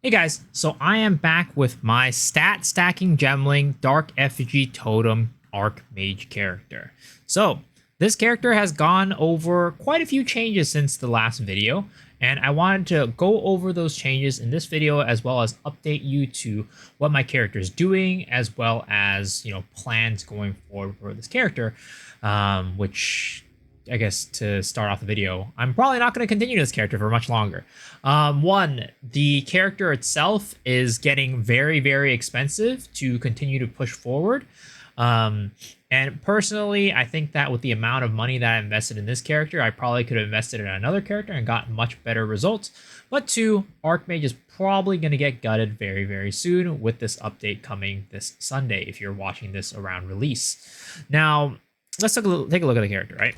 Hey guys, so I am back with my stat stacking Gemling Dark Effigy Totem Archmage character. So this character has gone over quite a few changes since the last video, and I wanted to go over those changes in this video as well as update you to what my character is doing, as well as plans going forward for this character, which I guess to start off the video, I'm probably not going to continue this character for much longer. One, the character itself is getting very, very expensive to continue to push forward. And personally, I think that with the amount of money that I invested in this character, I probably could have invested in another character and got much better results. But two, Archmage is probably going to get gutted very, very soon with this update coming this Sunday if you're watching this around release. Now, let's take a look at the character, right?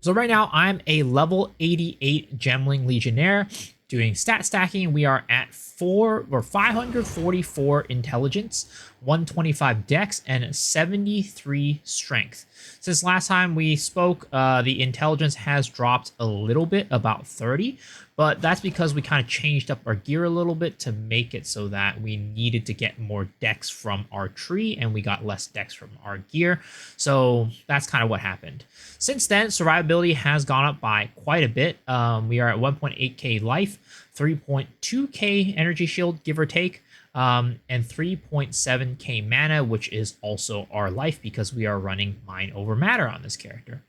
So right now, I'm a level 88 Gemling Legionnaire doing stat stacking. We are at 544 intelligence, 125 dex, and 73 strength. Since last time we spoke, the intelligence has dropped a little bit, about 30, but that's because we kind of changed up our gear a little bit to make it so that we needed to get more dex from our tree, and we got less dex from our gear. So that's kind of what happened. Since then, survivability has gone up by quite a bit. We are at 1.8k life, 3.2k energy shield, give or take, and 3.7k mana, which is also our life because we are running Mind Over Matter on this character.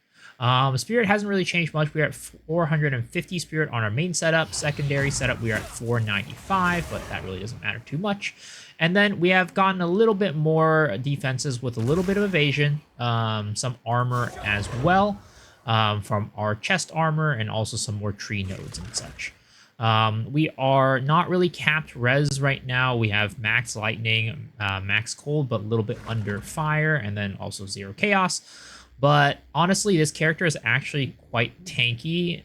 Spirit hasn't really changed much. We're at 450 spirit on our main setup. Secondary setup, we are at 495, but that really doesn't matter too much. And then we have gotten a little bit more defenses with a little bit of evasion, some armor as well, from our chest armor, and also some more tree nodes and such. We are not really capped res right now. We have max lightning, max cold, but a little bit under fire, and then also 0 chaos. But honestly, this character is actually quite tanky,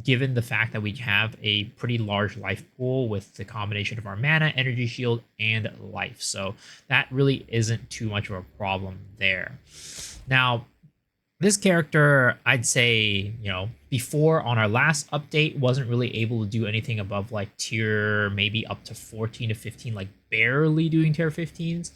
given the fact that we have a pretty large life pool with the combination of our mana, energy shield, and life. So that really isn't too much of a problem there. Now, this character, I'd say, before on our last update, wasn't really able to do anything above like tier maybe up to 14 to 15, like barely doing tier 15s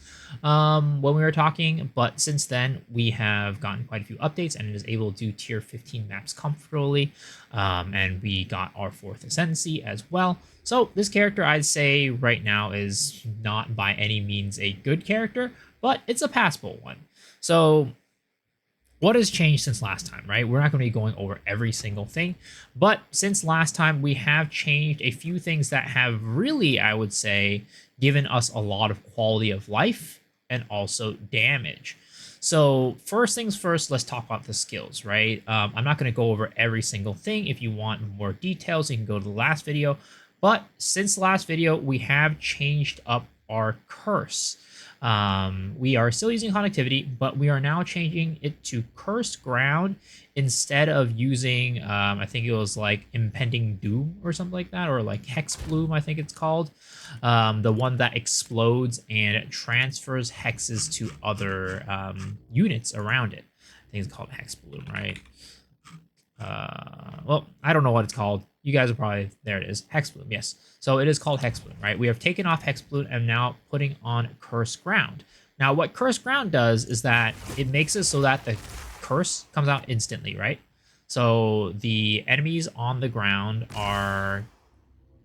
when we were talking. But since then, we have gotten quite a few updates and it is able to do tier 15 maps comfortably. And we got our 4th Ascendancy as well. So this character, I'd say right now, is not by any means a good character, but it's a passable one. So what has changed since last time, right? We're not going to be going over every single thing, but since last time, we have changed a few things that have really, I would say, given us a lot of quality of life and also damage. So first things first, let's talk about the skills, right? I'm not going to go over every single thing. If you want more details, you can go to the last video. But since the last video, we have changed up our curse. We are still using connectivity, but we are now changing it to Cursed Ground instead of using, I think it was like Impending Doom or something like that, or like Hex Bloom, I think it's called. The one that explodes and transfers hexes to other units around it. I think it's called Hex Bloom, right? Well, I don't know what it's called. You guys are probably, there it is, Hex Bloom, yes. So it is called Hex Bloom, right? We have taken off Hex Bloom and now putting on Cursed Ground. Now, what Cursed Ground does is that it makes it so that the curse comes out instantly, right? So the enemies on the ground are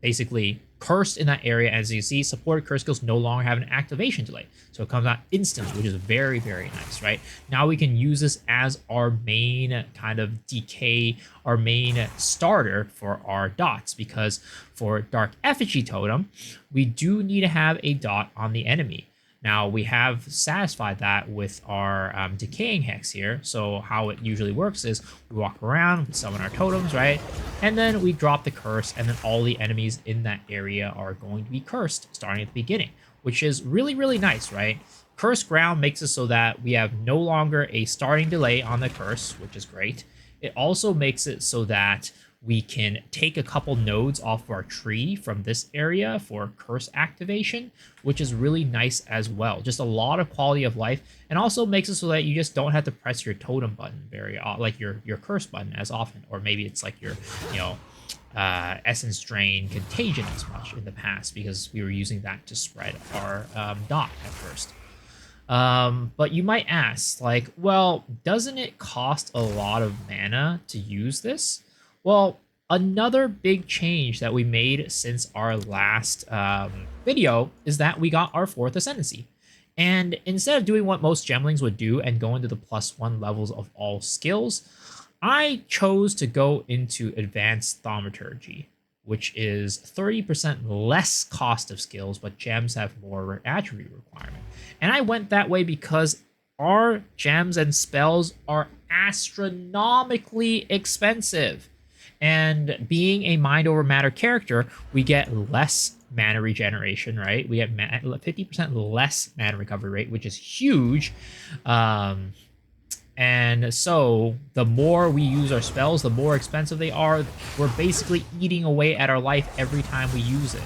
basically cursed in that area. As you see, supported curse skills no longer have an activation delay, so it comes out instantly, which is very, very nice, right? Now we can use this as our main kind of decay, our main starter for our dots, because for Dark Effigy Totem, we do need to have a dot on the enemy. Now, we have satisfied that with our decaying hex here. So how it usually works is we walk around, we summon our totems, right? And then we drop the curse, and then all the enemies in that area are going to be cursed starting at the beginning, which is really, really nice, right? Cursed Ground makes it so that we have no longer a starting delay on the curse, which is great. It also makes it so that we can take a couple nodes off of our tree from this area for curse activation, which is really nice as well. Just a lot of quality of life, and also makes it so that you just don't have to press your totem button like your curse button as often, or maybe it's like your Essence Drain Contagion as much in the past because we were using that to spread our dot at first. But you might ask, like, well, doesn't it cost a lot of mana to use this? Well, another big change that we made since our last video is that we got our 4th Ascendancy. And instead of doing what most Gemlings would do and go into the +1 levels of all skills, I chose to go into Advanced Thaumaturgy, which is 30% less cost of skills, but gems have more attribute requirement. And I went that way because our gems and spells are astronomically expensive. And being a mind over matter character, we get less mana regeneration, right? We have 50% less mana recovery rate, which is huge. And so the more we use our spells, the more expensive they are. We're basically eating away at our life every time we use it.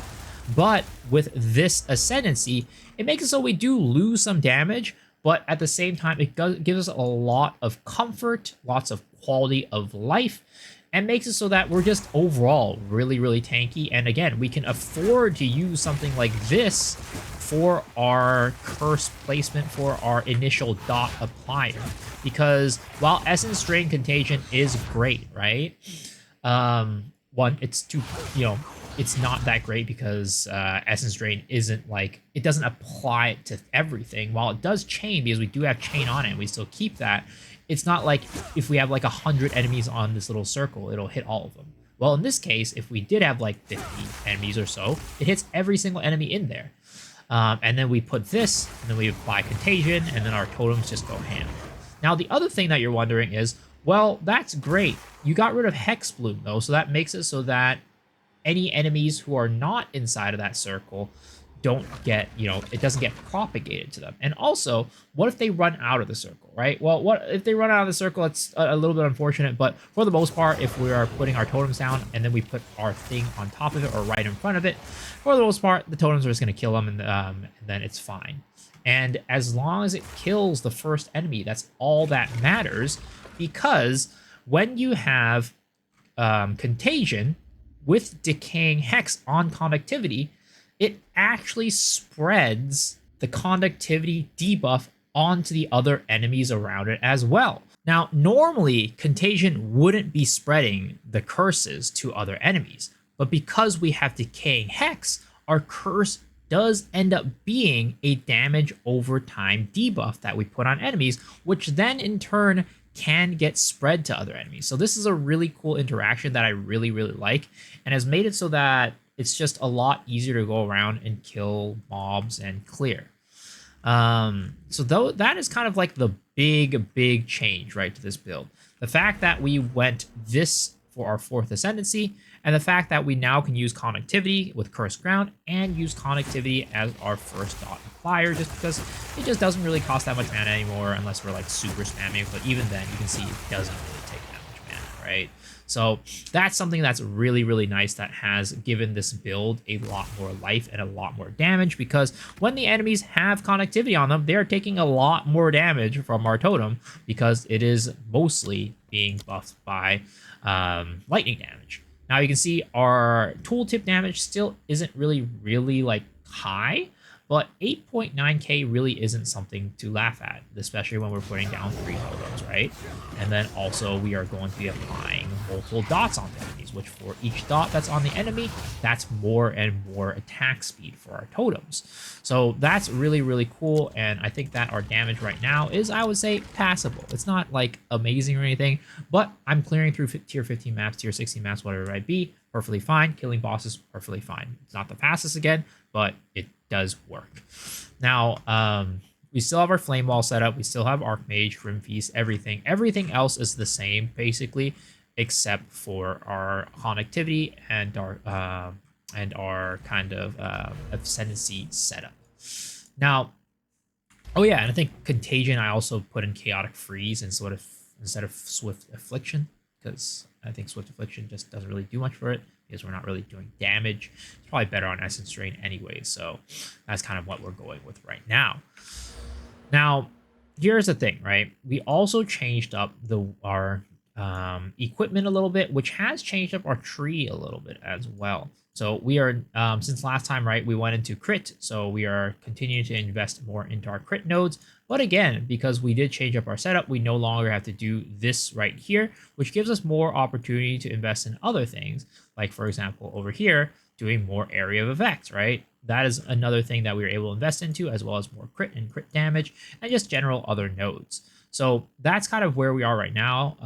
But with this Ascendancy, it makes it so we do lose some damage, but at the same time, it gives us a lot of comfort, lots of quality of life, and makes it so that we're just overall really, really tanky. And again, we can afford to use something like this for our curse placement for our initial dot applier. Because while Essence Drain Contagion is great, right? One, it's too, it's not that great because Essence Drain isn't like, it doesn't apply it to everything. While it does chain, because we do have chain on it, and we still keep that, it's not like if we have like 100 enemies on this little circle, it'll hit all of them. Well, in this case, if we did have like 50 enemies or so, it hits every single enemy in there. And then we put this, and then we apply Contagion, and then our totems just go ham. Now, the other thing that you're wondering is, well, that's great. You got rid of Hex Bloom, though, so that makes it so that any enemies who are not inside of that circle don't get, it doesn't get propagated to them. And also, what if they run out of the circle, right? Well, what if they run out of the circle? It's a little bit unfortunate, but for the most part, if we are putting our totems down and then we put our thing on top of it or right in front of it, for the most part, the totems are just going to kill them, and then it's fine. And as long as it kills the first enemy, that's all that matters, because when you have Contagion with Decaying Hex on conductivity, it actually spreads the conductivity debuff onto the other enemies around it as well. Now, normally, Contagion wouldn't be spreading the curses to other enemies, but because we have Decaying Hex, our curse does end up being a damage over time debuff that we put on enemies, which then in turn can get spread to other enemies. So this is a really cool interaction that I really, really like, and has made it so that it's just a lot easier to go around and kill mobs and clear. So though that is kind of like the big change, right, to this build. The fact that we went this for our 4th Ascendancy, and the fact that we now can use Connectivity with Cursed Ground and use Connectivity as our first dot applier, just because it just doesn't really cost that much mana anymore unless we're like super spamming, but even then you can see it doesn't really take that much mana, right? So that's something that's really, really nice that has given this build a lot more life and a lot more damage, because when the enemies have connectivity on them, they're taking a lot more damage from our totem because it is mostly being buffed by lightning damage. Now you can see our tooltip damage still isn't really like high, but 8.9k really isn't something to laugh at, especially when we're putting down 3 totems, right? And then also we are going to be applying multiple dots on the enemies, which for each dot that's on the enemy, that's more and more attack speed for our totems. So that's really, really cool, and I think that our damage right now is, I would say, passable. It's not like amazing or anything, but I'm clearing through tier 15 maps, tier 16 maps, whatever it might be, perfectly fine. Killing bosses, perfectly fine. It's not the fastest again, but it does work. Now, we still have our Flame Wall set up. We still have Archmage, Grim Feast, everything. Everything else is the same, basically, except for our connectivity and our kind of ascendancy setup. Now, oh yeah, and I think Contagion I also put in Chaotic Freeze and sort of instead of Swift Affliction, because I think Swift Affliction just doesn't really do much for it, because we're not really doing damage. It's probably better on Essence Drain anyway, so that's kind of what we're going with right now. Now, here's the thing, right? We also changed up our equipment a little bit, which has changed up our tree a little bit as well. So we are, since last time, right, we went into crit. So we are continuing to invest more into our crit nodes. But again, because we did change up our setup, we no longer have to do this right here, which gives us more opportunity to invest in other things. Like, for example, over here, doing more area of effect, right? That is another thing that we were able to invest into, as well as more crit and crit damage, and just general other nodes. So that's kind of where we are right now.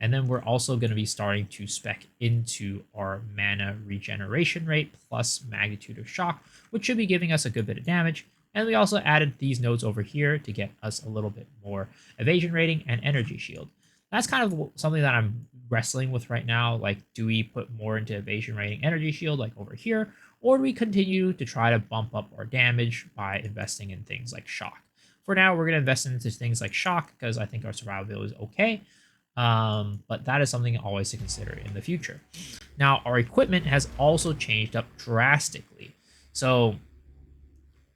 And then we're also going to be starting to spec into our mana regeneration rate plus magnitude of shock, which should be giving us a good bit of damage. And we also added these nodes over here to get us a little bit more evasion rating and energy shield. That's kind of something that I'm wrestling with right now. Like, do we put more into evasion rating, energy shield, like over here, or do we continue to try to bump up our damage by investing in things like shock? For now, we're going to invest into things like shock because I think our survivability is okay. But that is something always to consider in the future. Now, our equipment has also changed up drastically. So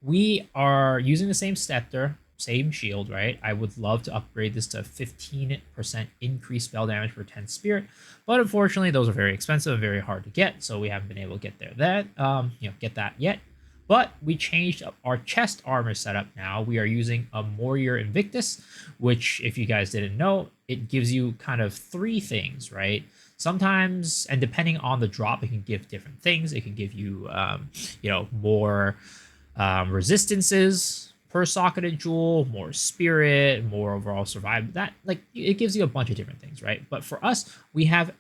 we are using the same scepter, same shield, right? I would love to upgrade this to 15% increased spell damage per 10 spirit, but unfortunately, those are very expensive and very hard to get, so we haven't been able to get get that yet. But we changed up our chest armor setup now. We are using a Warrior Invictus, which, if you guys didn't know, it gives you kind of three things, right? Sometimes, and depending on the drop, it can give different things. It can give you, more resistances per socketed jewel, more spirit, more overall survival. That, like, it gives you a bunch of different things, right? But for us, we have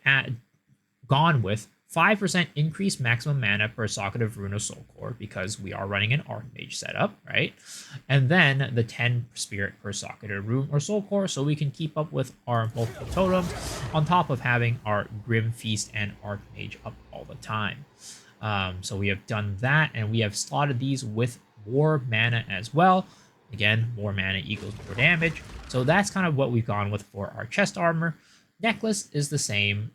gone with 5% increased maximum mana per socket of Rune of Soul Core because we are running an Archmage setup, right? And then the 10 spirit per socket of Rune or Soul Core, so we can keep up with our multiple totems on top of having our Grim Feast and Archmage up all the time. So we have done that, and we have slotted these with more mana as well. Again, more mana equals more damage. So that's kind of what we've gone with for our chest armor. Necklace is the same.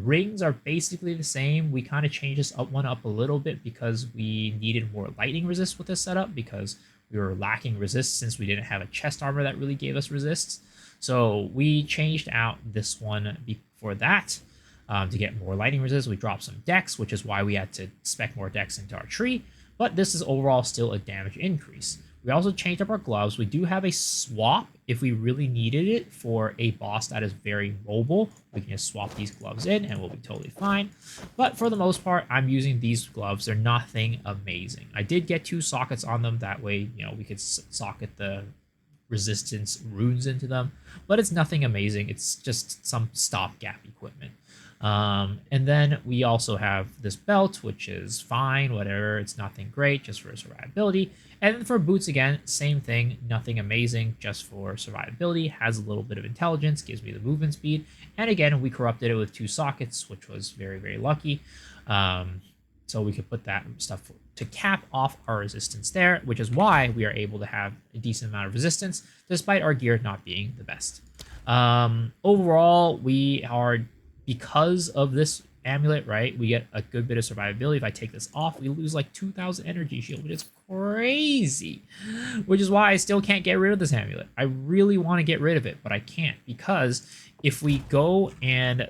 Rings are basically the same. We kind of changed this one up a little bit because we needed more lightning resist with this setup because we were lacking resist since we didn't have a chest armor that really gave us resists. So we changed out this one before that. To get more lightning resist, we dropped some dex, which is why we had to spec more dex into our tree. But this is overall still a damage increase. We also changed up our gloves. We do have a swap if we really needed it for a boss that is very mobile. We can just swap these gloves in and we'll be totally fine. But for the most part, I'm using these gloves. They're nothing amazing. I did get 2 sockets on them. That way, we could socket the resistance runes into them. But it's nothing amazing. It's just some stopgap equipment. And then we also have this belt, which is fine, whatever. It's nothing great, just for survivability. And then for boots, again, same thing, nothing amazing, just for survivability. Has a little bit of intelligence, gives me the movement speed. And again, we corrupted it with 2 sockets, which was very, very lucky. So we could put that stuff to cap off our resistance there, which is why we are able to have a decent amount of resistance, despite our gear not being the best. Overall, we are... Because of this amulet, right, we get a good bit of survivability. If I take this off, we lose like 2,000 energy shield, which is crazy. Which is why I still can't get rid of this amulet. I really want to get rid of it, but I can't. Because if we go and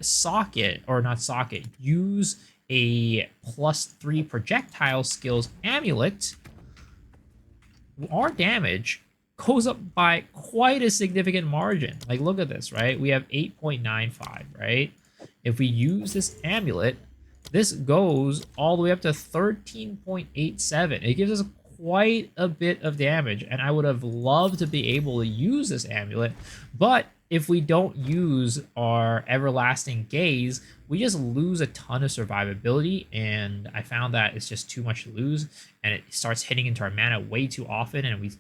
use a +3 projectile skills amulet, our damage goes up by quite a significant margin. Like, look at this, right? We have 8.95, right? If we use this amulet, this goes all the way up to 13.87. It gives us quite a bit of damage, and I would have loved to be able to use this amulet, but if we don't use our Everlasting Gaze, we just lose a ton of survivability, and I found that it's just too much to lose, and it starts hitting into our mana way too often, and we,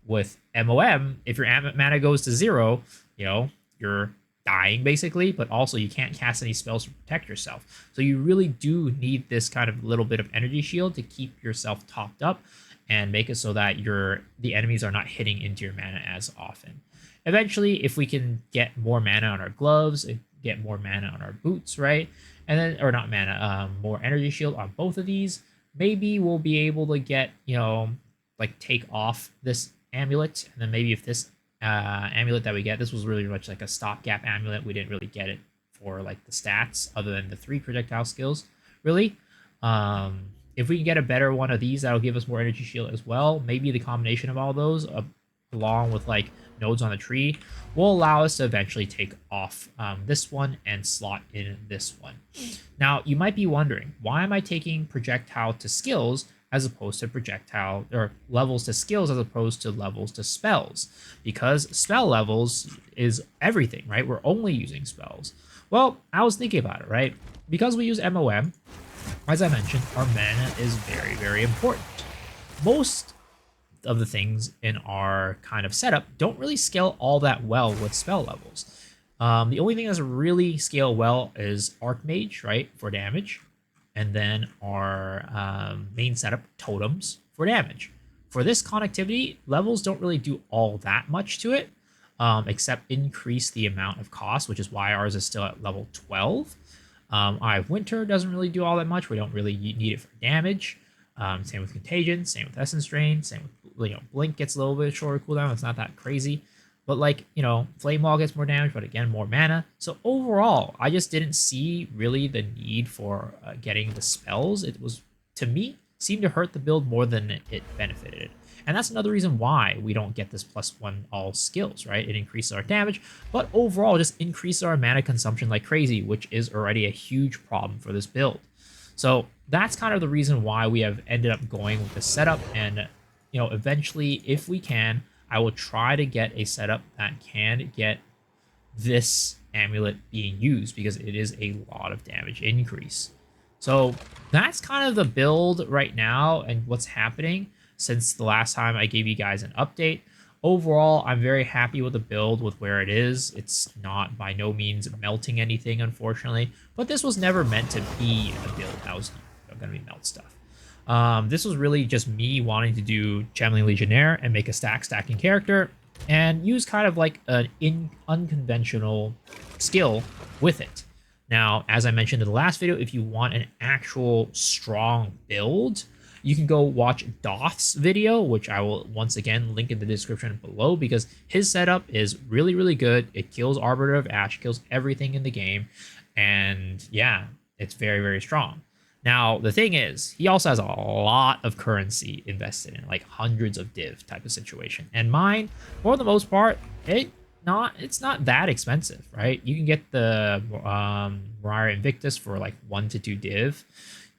with MOM, if your mana goes to 0, you're dying basically, but also you can't cast any spells to protect yourself. So you really do need this kind of little bit of energy shield to keep yourself topped up and make it so that the enemies are not hitting into your mana as often. Eventually, if we can get more mana on our gloves, get more mana on our boots, right? And then, or not mana, more energy shield on both of these, maybe we'll be able to get, take off this amulet, and then maybe if this amulet that we get. This was really much like a stopgap amulet. We didn't really get it for like the stats other than the 3 projectile skills, really. If we can get a better one of these, that'll give us more energy shield as well. Maybe the combination of all those, along with like nodes on the tree, will allow us to eventually take off this one and slot in this one. Now, you might be wondering, why am I taking projectile to skills as opposed to projectile, or levels to skills as opposed to levels to spells? Because spell levels is everything, right? We're only using spells. Well, I was thinking about it, right? Because we use MOM, as I mentioned, our mana is very, very important. Most of the things in our kind of setup don't really scale all that well with spell levels. The only thing that's really scale well is Archmage, right, for damage, and then our main setup, totems, for damage. For this connectivity, levels don't really do all that much to it, except increase the amount of cost, which is why ours is still at level 12. Eye of Winter doesn't really do all that much. We don't really need it for damage. Same with Contagion, same with Essence Drain, same with, Blink gets a little bit shorter cooldown. It's not that crazy. But like, Flame Wall gets more damage, but again, more mana. So overall, I just didn't see really the need for getting the spells. It was, to me, seemed to hurt the build more than it benefited it. And that's another reason why we don't get this +1 all skills, right? It increases our damage, but overall just increases our mana consumption like crazy, which is already a huge problem for this build. So that's kind of the reason why we have ended up going with this setup. And, eventually, if we can, I will try to get a setup that can get this amulet being used, because it is a lot of damage increase. So that's kind of the build right now and what's happening since the last time I gave you guys an update. Overall, I'm very happy with the build, with where it is. It's not by no means melting anything, unfortunately, but this was never meant to be a build that was going to be melt stuff. This was really just me wanting to do Gemling Legionnaire and make a stacking character and use kind of like an unconventional skill with it. Now, as I mentioned in the last video, if you want an actual strong build, you can go watch Doth's video, which I will once again link in the description below, because his setup is really, really good. It kills Arbiter of Ash, kills everything in the game, and yeah, it's very, very strong. Now, the thing is, he also has a lot of currency invested in, like hundreds of div type of situation. And mine, for the most part, it's not that expensive, right? You can get the Rare Invictus for like 1 to 2 div.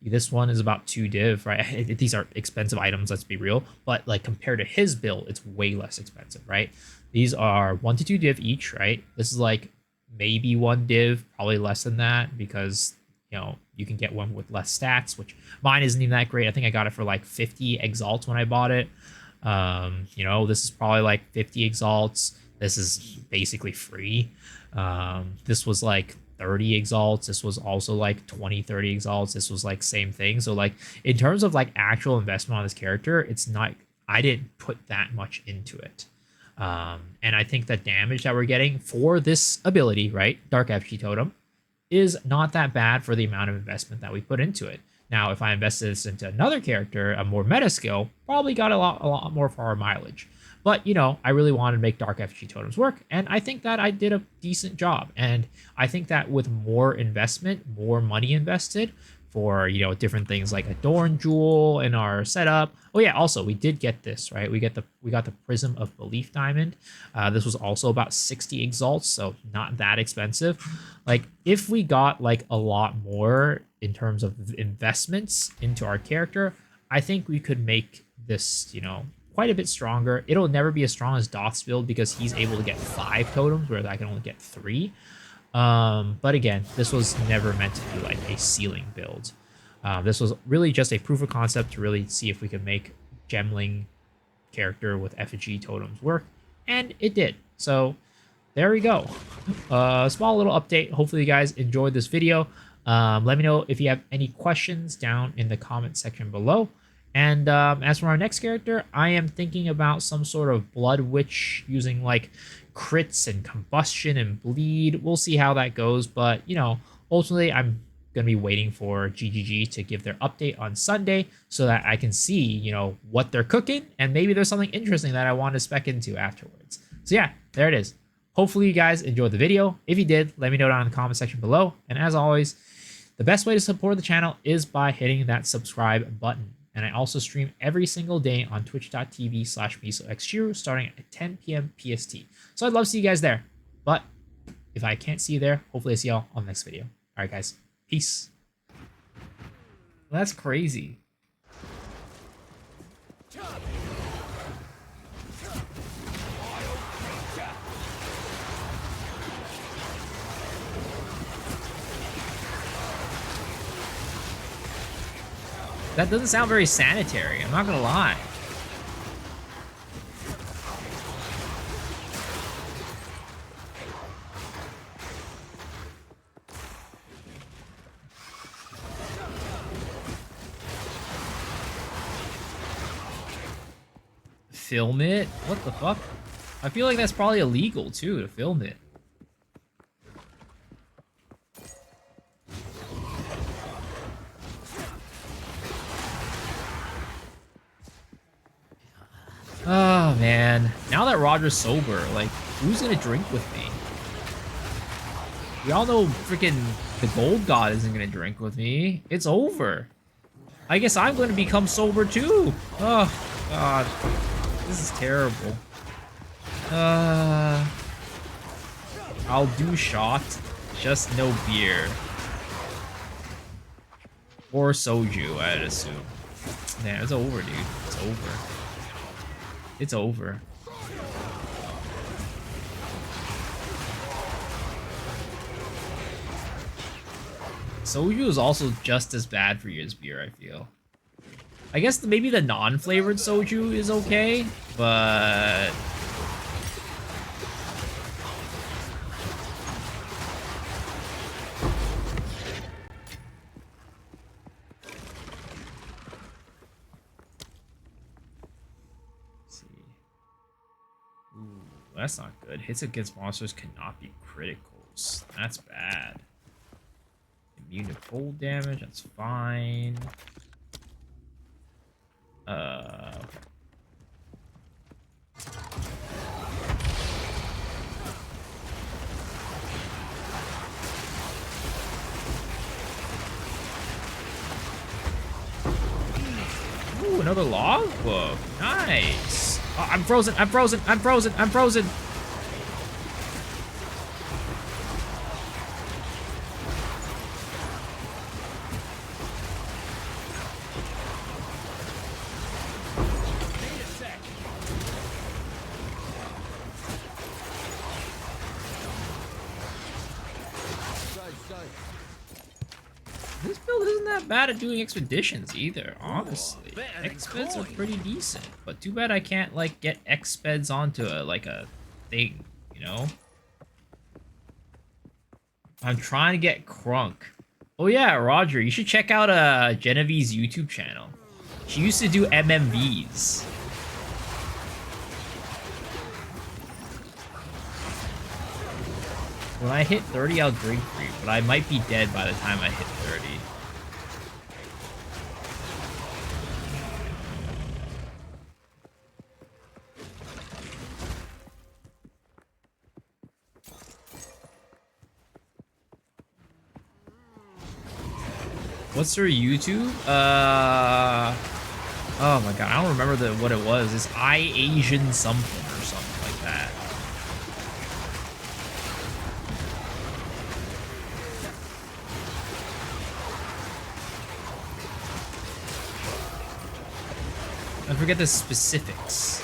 This one is about 2 div, right? These are expensive items, let's be real. But like compared to his build, it's way less expensive, right? These are 1 to 2 div each, right? This is like maybe 1 div, probably less than that, because you can get one with less stats, which mine isn't even that great. I think I got it for like 50 exalts when I bought it. This is probably like 50 exalts. This is basically free. This was like 30 exalts. This was also like 20-30 exalts. This was like same thing. So like in terms of like actual investment on this character, it's not, I didn't put that much into it. And I think the damage that we're getting for this ability, right, Dark Effigy Totem, is not that bad for the amount of investment that we put into it. Now, if I invested this into another character, a more meta skill, probably got a lot more for our mileage. But, I really wanted to make Dark Effigy Totems work, and I think that I did a decent job. And I think that with more investment, more money invested for, different things like Adorn Jewel in our setup. Oh yeah, also, we did get this, right? We got the Prism of Belief Diamond. This was also about 60 exalts, so not that expensive. Like, if we got, like, a lot more in terms of investments into our character, I think we could make this, quite a bit stronger. It'll never be as strong as Doth's build because he's able to get 5 totems, whereas I can only get 3. But again, this was never meant to be like a ceiling build. This was really just a proof of concept to really see if we could make Gemling character with Effigy Totems work, and it did. So there we go. Small little update. Hopefully you guys enjoyed this video. Let me know if you have any questions down in the comment section below. And as for our next character, I am thinking about some sort of Blood Witch using like crits and combustion and bleed. We'll see how that goes, but ultimately I'm going to be waiting for GGG to give their update on Sunday so that I can see what they're cooking, and maybe there's something interesting that I want to spec into afterwards. So yeah, there it is. Hopefully you guys enjoyed the video. If you did, let me know down in the comment section below. And as always, the best way to support the channel is by hitting that subscribe button. And I also stream every single day on twitch.tv/MisoXshiro starting at 10 p.m. PST. So I'd love to see you guys there. But if I can't see you there, hopefully I see y'all on the next video. All right, guys. Peace. Well, that's crazy. That doesn't sound very sanitary, I'm not gonna lie. Film it? What the fuck? I feel like that's probably illegal too, to film it. Oh man, now that Roger's sober, like, who's gonna drink with me? We all know freaking the Gold God isn't gonna drink with me. It's over. I guess I'm gonna become sober too. Oh god, this is terrible. I'll do shot, just no beer. Or soju, I'd assume. Man, it's over, dude. It's over. It's over. Soju is also just as bad for you as beer, I feel. I guess maybe the non-flavored soju is okay, but... That's not good. Hits against monsters cannot be criticals. That's bad. Immune to cold damage, that's fine. Ooh, another logbook. Nice. Oh, I'm frozen, I'm frozen, I'm frozen, I'm frozen. This build isn't that bad at doing expeditions either, honestly. Expeds are pretty decent, but too bad I can't like get expeds onto a thing, you know? I'm trying to get Crunk. Oh yeah, Roger, you should check out Genevieve's YouTube channel. She used to do MMVs. When I hit 30, I'll drink free, but I might be dead by the time I hit 30. What's her YouTube? Oh my god, I don't remember what it was. It's Asian something or something like that. I forget the specifics.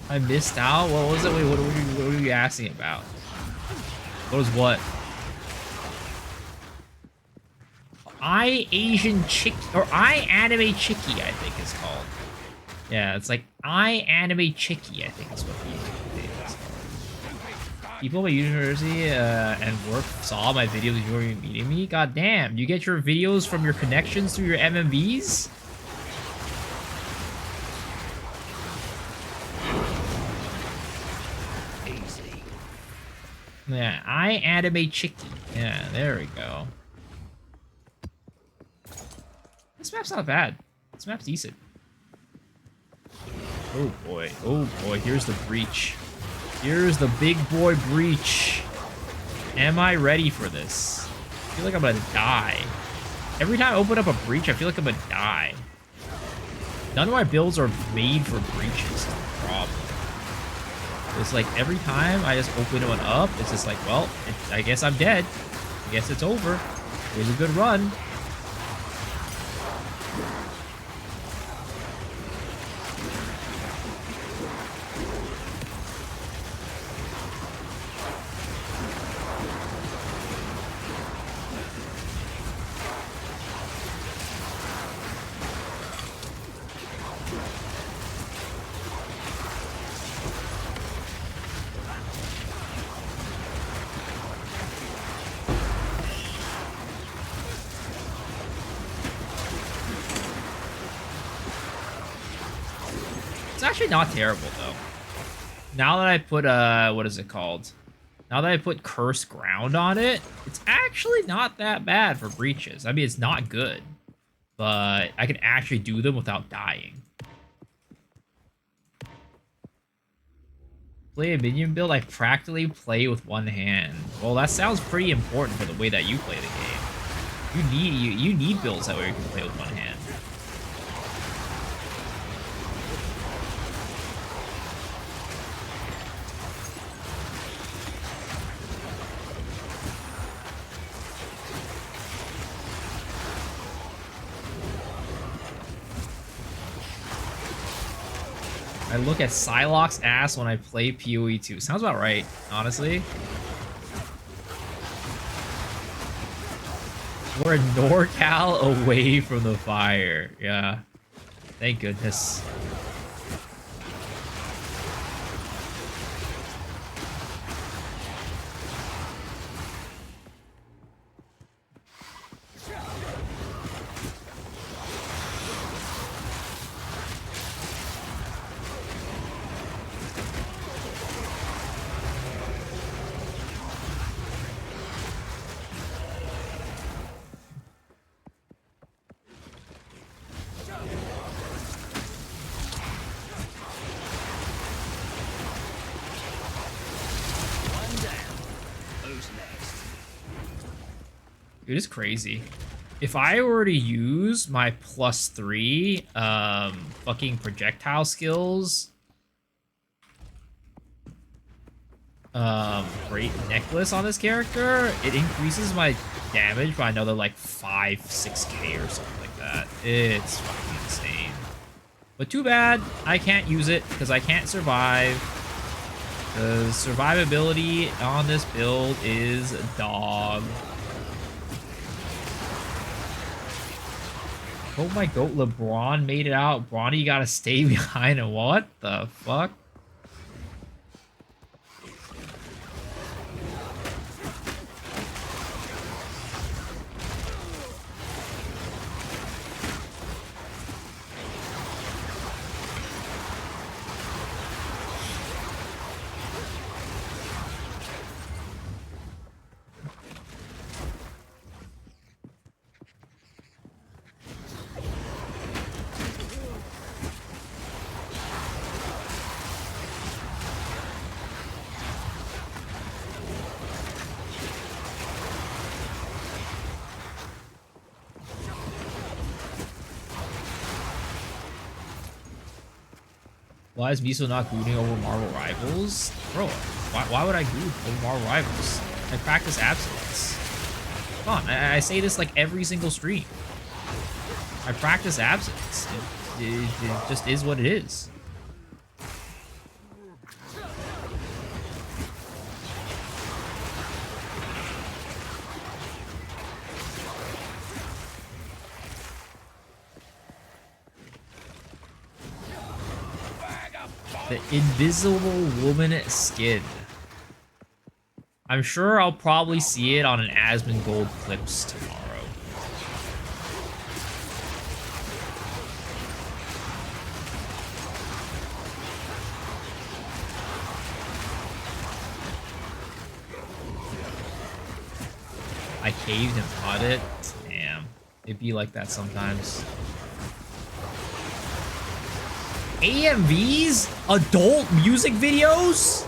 I missed out? What was it? Wait, what were you asking about? What was what? Asian Chick or Anime Chicky, I think it's called. Yeah, it's like Anime Chicky, I think is what the name is called. People at university and work saw my videos before you meeting me. God damn, you get your videos from your connections through your MMVs? Yeah, Anime Chicky. Yeah, there we go. This map's not bad. This map's decent. Oh boy. Oh boy. Here's the breach. Here's the big boy breach. Am I ready for this? I feel like I'm gonna die. Every time I open up a breach, I feel like I'm gonna die. None of my builds are made for breaches. That's the problem. It's like every time I just open one up, it's just like, well, I guess I'm dead. I guess it's over. It was a good run. It's actually not terrible, though. Now that I put, what is it called? Now that I put Cursed Ground on it, it's actually not that bad for breaches. I mean, it's not good, but I can actually do them without dying. Play a minion build, I practically play with one hand. Well, that sounds pretty important for the way that you play the game. You need builds that way you can play with one hand. I look at Psylocke's ass when I play PoE 2. Sounds about right, honestly. We're in NorCal away from the fire. Yeah. Thank goodness. Dude, it's crazy. If I were to use my +3 fucking projectile skills, great necklace on this character, it increases my damage by another like 5-6k or something like that. It's fucking insane. But too bad I can't use it because I can't survive. The survivability on this build is dog. Oh my god, LeBron made it out. Bronny gotta stay behind. And what the fuck? Why is Miso not gooning over Marvel Rivals? Bro, why would I goon over Marvel Rivals? I practice absence. Come on, I say this like every single stream. I practice absence. It just is what it is. The Invisible Woman skin. I'm sure I'll probably see it on an Asmongold Clips tomorrow. I caved and caught it. Damn. It be like that sometimes. AMVs? Adult music videos?